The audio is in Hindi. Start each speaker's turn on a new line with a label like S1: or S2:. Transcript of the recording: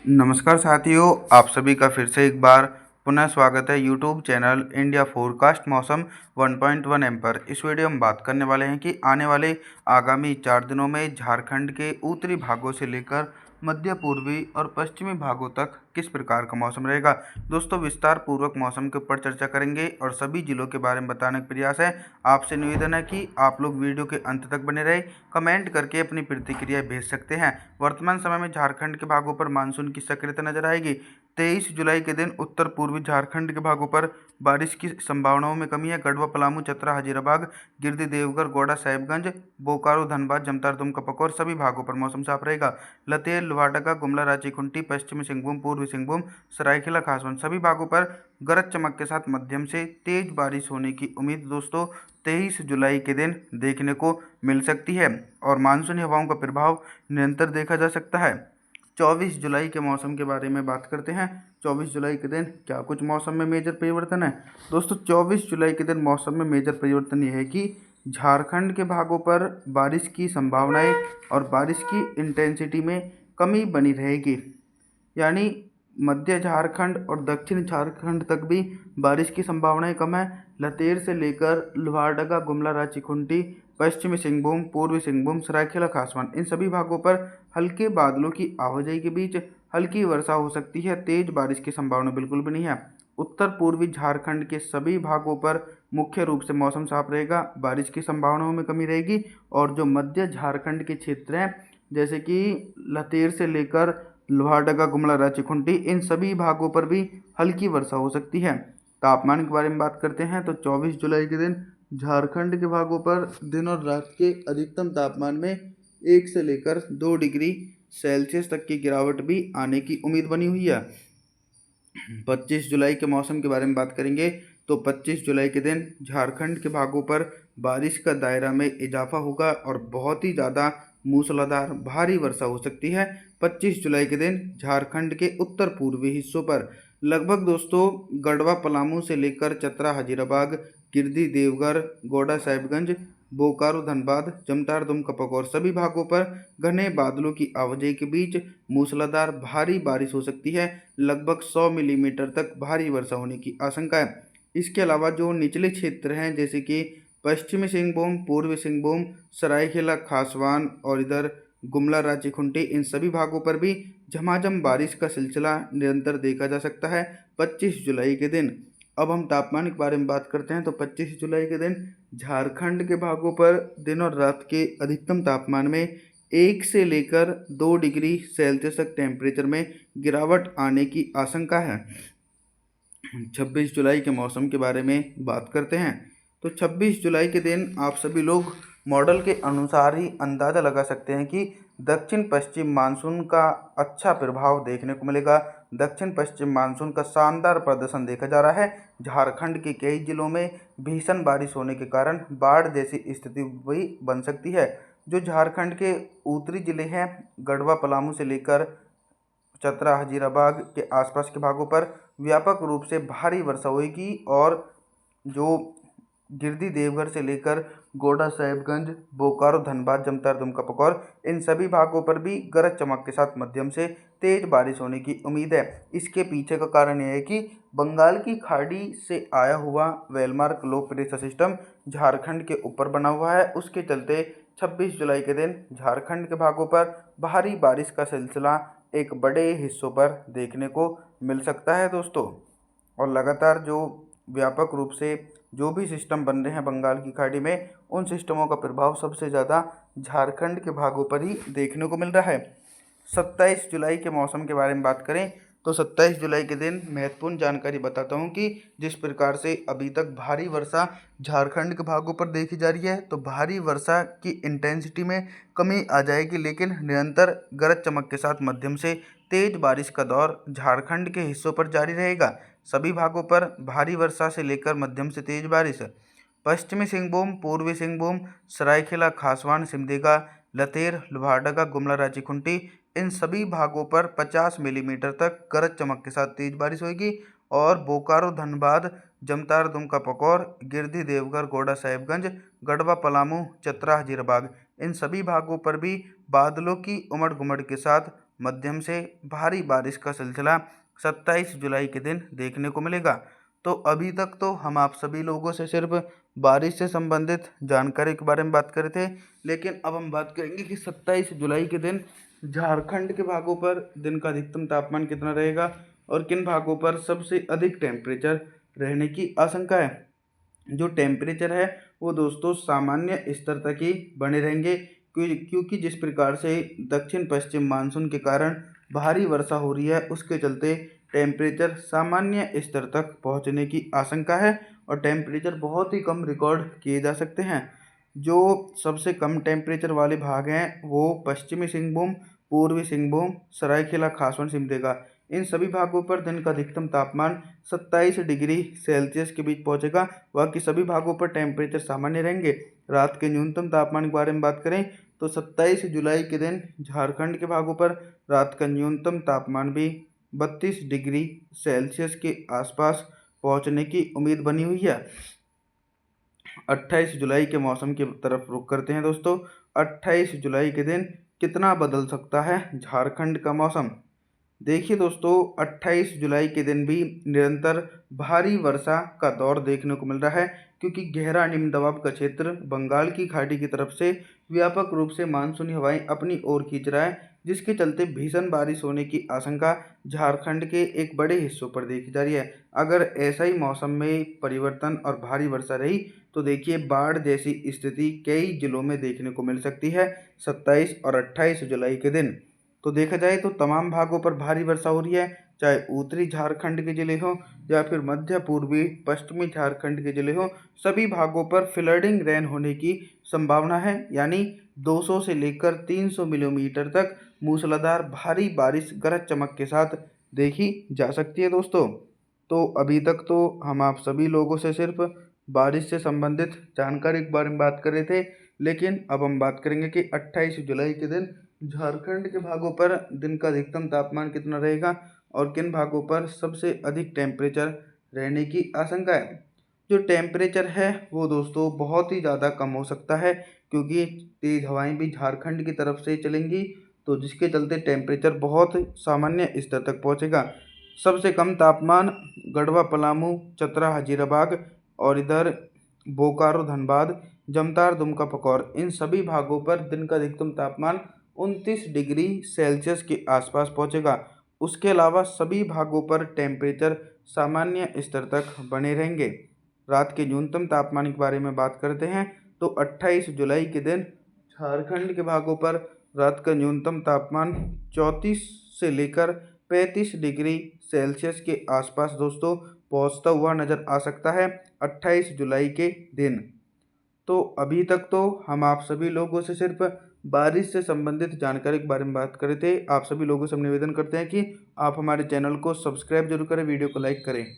S1: नमस्कार साथियों, आप सभी का फिर से एक बार पुनः स्वागत है यूट्यूब चैनल इंडिया फोरकास्ट मौसम 1.1 एम पर। इस वीडियो में बात करने वाले हैं कि आने वाले आगामी 4 दिनों में झारखंड के उत्तरी भागों से लेकर मध्य पूर्वी और पश्चिमी भागों तक किस प्रकार का मौसम रहेगा। दोस्तों, विस्तार पूर्वक मौसम के ऊपर चर्चा करेंगे और सभी जिलों के बारे में बताने का प्रयास है। आपसे निवेदन है कि आप लोग वीडियो के अंत तक बने रहे, कमेंट करके अपनी प्रतिक्रिया भेज सकते हैं। वर्तमान समय में झारखंड के भागों पर मानसून की सक्रियता नजर आएगी। 23 जुलाई के दिन उत्तर पूर्वी झारखंड के भागों पर बारिश की संभावनाओं में कमी है। गढ़वा, पलामू, चतरा, हजीराबाद, गिरिडीह, देवघर, गोड्डा, साहिबगंज, बोकारो, धनबाद, जमतार, दुमका, पकौर सभी भागों पर मौसम साफ रहेगा। लतेर, लोहारदगा, गुमला, रांची, खूंटी, पश्चिमी सिंहभूम, पूर्वी सिंहभूम, सरायकेला खासवन सभी भागों पर गरज चमक के साथ मध्यम से तेज बारिश होने की उम्मीद दोस्तों 23 जुलाई के दिन देखने को मिल सकती है और मानसूनी हवाओं का प्रभाव निरंतर देखा जा सकता है। 24 जुलाई के मौसम के बारे में बात करते हैं। 24 जुलाई के दिन क्या कुछ मौसम में मेजर परिवर्तन है। दोस्तों, 24 जुलाई के दिन मौसम में मेजर परिवर्तन यह है कि झारखंड के भागों पर बारिश की संभावनाएं और बारिश की इंटेंसिटी में कमी बनी रहेगी। यानी मध्य झारखंड और दक्षिण झारखंड तक भी बारिश की संभावनाएं कम है। लतेर से लेकर लोहारदगा, गुमला, रांची, खूंटी, पश्चिमी सिंहभूम, पूर्वी सिंहभूम, सरायकेला खासवन इन सभी भागों पर हल्के बादलों की आवाजाही के बीच हल्की वर्षा हो सकती है। तेज बारिश की संभावना बिल्कुल भी नहीं है। उत्तर पूर्वी झारखंड के सभी भागों पर मुख्य रूप से मौसम साफ रहेगा, बारिश की संभावनाओं में कमी रहेगी। और जो मध्य झारखंड के क्षेत्र हैं जैसे कि लतेर से लेकर लोहारदगा, गुमला, रांची, खूंटी इन सभी भागों पर भी हल्की वर्षा हो सकती है। तापमान के बारे में बात करते हैं तो 24 जुलाई के दिन झारखंड के भागों पर दिन और रात के अधिकतम तापमान में 1 से लेकर 2 डिग्री सेल्सियस तक की गिरावट भी आने की उम्मीद बनी हुई है। 25 जुलाई के मौसम के बारे में बात करेंगे तो 25 जुलाई के दिन झारखंड के भागों पर बारिश का दायरा में इजाफा होगा और बहुत ही ज़्यादा मूसलाधार भारी वर्षा हो सकती है। 25 जुलाई के दिन झारखंड के उत्तर पूर्वी हिस्सों पर लगभग दोस्तों गढ़वा, पलामू से लेकर चतरा, हजीराबाद, गिरिडीह, देवघर, गोड्डा, साहिबगंज, बोकारो, धनबाद, जमतार, दुमका, पकौर सभी भागों पर घने बादलों की आवाजाही के बीच मूसलाधार भारी बारिश हो सकती है। लगभग 100 मिलीमीटर तक भारी वर्षा होने की आशंका है। इसके अलावा जो निचले क्षेत्र हैं जैसे कि पश्चिमी सिंहभूम, पूर्वी सिंहभूम, सरायकेला खासवान और इधर गुमला, रांची, खूंटी इन सभी भागों पर भी झमाझम बारिश का सिलसिला निरंतर देखा जा सकता है 25 जुलाई के दिन। अब हम तापमान के बारे में बात करते हैं तो 25 जुलाई के दिन झारखंड के भागों पर दिन और रात के अधिकतम तापमान में 1 से लेकर 2 डिग्री सेल्सियस तक टेम्परेचर में गिरावट आने की आशंका है। 26 जुलाई के मौसम के बारे में बात करते हैं तो 26 जुलाई के दिन आप सभी लोग मॉडल के अनुसार ही अंदाज़ा लगा सकते हैं कि दक्षिण पश्चिम मानसून का अच्छा प्रभाव देखने को मिलेगा। दक्षिण पश्चिम मानसून का शानदार प्रदर्शन देखा जा रहा है। झारखंड के कई जिलों में भीषण बारिश होने के कारण बाढ़ जैसी स्थिति भी बन सकती है। जो झारखंड के उत्तरी जिले हैं गढ़वा, पलामू से लेकर चतरा, हजीराबाद के आसपास के भागों पर व्यापक रूप से भारी वर्षा होगी और जो गिरिडीह, देवघर से लेकर गोड्डा, साहिबगंज, बोकारो, धनबाद, जमतार, दुमका, पकौर इन सभी भागों पर भी गरज चमक के साथ मध्यम से तेज बारिश होने की उम्मीद है। इसके पीछे का कारण यह है कि बंगाल की खाड़ी से आया हुआ well-marked low pressure system Jharkhand के ऊपर बना हुआ है। उसके चलते 26 जुलाई के दिन झारखंड के भागों पर भारी बारिश का सिलसिला एक बड़े हिस्सों पर देखने को मिल सकता है दोस्तों। और लगातार जो व्यापक रूप से जो भी सिस्टम बन रहे हैं बंगाल की खाड़ी में, उन सिस्टमों का प्रभाव सबसे ज़्यादा झारखंड के भागों पर ही देखने को मिल रहा है। 27 जुलाई के मौसम के बारे में बात करें तो 27 जुलाई के दिन महत्वपूर्ण जानकारी बताता हूं कि जिस प्रकार से अभी तक भारी वर्षा झारखंड के भागों पर देखी जा रही है तो भारी वर्षा की इंटेंसिटी में कमी आ जाएगी, लेकिन निरंतर गरज चमक के साथ मध्यम से तेज बारिश का दौर झारखंड के हिस्सों पर जारी रहेगा। सभी भागों पर भारी वर्षा से लेकर मध्यम से तेज बारिश। पश्चिमी सिंहभूम, पूर्वी सिंहभूम, सरायकेला खासवान, सिमडेगा, लतेर, लोहारदगा, गुमला, रांची, खूंटी इन सभी भागों पर 50 मिलीमीटर तक गरज चमक के साथ तेज बारिश होगी। और बोकारो, धनबाद, जमतार, दुमका, पकौर, गिरिडीह, देवघर, गोड्डा, साहिबगंज, गढ़वा, पलामू, चतरा, हजीराबाद इन सभी भागों पर भी बादलों की उमड़ घुमड़ के साथ मध्यम से भारी बारिश का सिलसिला 27 जुलाई के दिन देखने को मिलेगा। तो अभी तक तो हम आप सभी लोगों से सिर्फ बारिश से संबंधित जानकारी के बारे में बात कर रहे थे, लेकिन अब हम बात करेंगे कि 27 जुलाई के दिन झारखंड के भागों पर दिन का अधिकतम तापमान कितना रहेगा और किन भागों पर सबसे अधिक टेम्परेचर रहने की आशंका है। जो टेम्परेचर है वो दोस्तों सामान्य स्तर तक ही बने रहेंगे, क्योंकि जिस प्रकार से दक्षिण पश्चिम मानसून के कारण भारी वर्षा हो रही है, उसके चलते टेम्परेचर सामान्य स्तर तक पहुंचने की आशंका है और टेम्परेचर बहुत ही कम रिकॉर्ड किए जा सकते हैं। जो सबसे कम टेम्परेचर वाले भाग हैं वो पश्चिमी सिंहभूम, पूर्वी सिंहभूम, सरायकेला खासवन सिमडेगा, इन सभी भागों पर दिन का अधिकतम तापमान 27 डिग्री सेल्सियस के बीच पहुंचेगा। बाकी सभी भागों पर टेम्परेचर सामान्य रहेंगे। रात के न्यूनतम तापमान के बारे में बात करें तो 27 जुलाई के दिन झारखंड के भागों पर रात का न्यूनतम तापमान भी 32 डिग्री सेल्सियस के आसपास पहुंचने की उम्मीद बनी हुई है। 28 जुलाई के मौसम की तरफ रुख करते हैं दोस्तों। 28 जुलाई के दिन कितना बदल सकता है झारखंड का मौसम। देखिए दोस्तों, 28 जुलाई के दिन भी निरंतर भारी वर्षा का दौर देखने को मिल रहा है, क्योंकि गहरा निम्न दबाव का क्षेत्र बंगाल की खाड़ी की तरफ से व्यापक रूप से मानसूनी हवाएं अपनी ओर खींच रहा है, जिसके चलते भीषण बारिश होने की आशंका झारखंड के एक बड़े हिस्सों पर देखी जा रही है। अगर ऐसा ही मौसम में परिवर्तन और भारी वर्षा रही तो देखिए बाढ़ जैसी स्थिति कई जिलों में देखने को मिल सकती है 27 और 28 जुलाई के दिन। तो देखा जाए तो तमाम भागों पर भारी वर्षा हो रही है, चाहे उत्तरी झारखंड के जिले हों या फिर मध्य पूर्वी पश्चिमी झारखंड के जिले हों, सभी भागों पर फ्लडिंग रेन होने की संभावना है। यानी 200 से लेकर 300 मिलीमीटर तक मूसलाधार भारी बारिश गरज चमक के साथ देखी जा सकती है दोस्तों। तो अभी तक तो हम आप सभी लोगों से सिर्फ बारिश से संबंधित जानकारी के बारे में बात कर रहे थे, लेकिन अब हम बात करेंगे कि 28 जुलाई के दिन झारखंड के भागों पर दिन का अधिकतम तापमान कितना रहेगा और किन भागों पर सबसे अधिक टेम्परेचर रहने की आशंका है। जो टेम्परेचर है वो दोस्तों बहुत ही ज़्यादा कम हो सकता है, क्योंकि तेज़ हवाएं भी झारखंड की तरफ से चलेंगी, तो जिसके चलते टेम्परेचर बहुत सामान्य स्तर तक पहुंचेगा। सबसे कम तापमान गढ़वा, पलामू, चतरा, हजीराबाग और इधर बोकारो, धनबाद, जमतार, दुमका, पकौर, इन सभी भागों पर दिन का अधिकतम तापमान 29 डिग्री सेल्सियस के आसपास पहुंचेगा। उसके अलावा सभी भागों पर टेम्परेचर सामान्य स्तर तक बने रहेंगे। रात के न्यूनतम तापमान के बारे में बात करते हैं तो 28 जुलाई के दिन झारखंड के भागों पर रात का न्यूनतम तापमान 34 से लेकर 35 डिग्री सेल्सियस के आसपास दोस्तों पहुंचता हुआ नज़र आ सकता है 28 जुलाई के दिन। तो अभी तक तो हम आप सभी लोगों से सिर्फ बारिश से संबंधित जानकारी के बारे में बात कर रहे थे। आप सभी लोगों से हम निवेदन करते हैं कि आप हमारे चैनल को सब्सक्राइब जरूर करें, वीडियो को लाइक करें।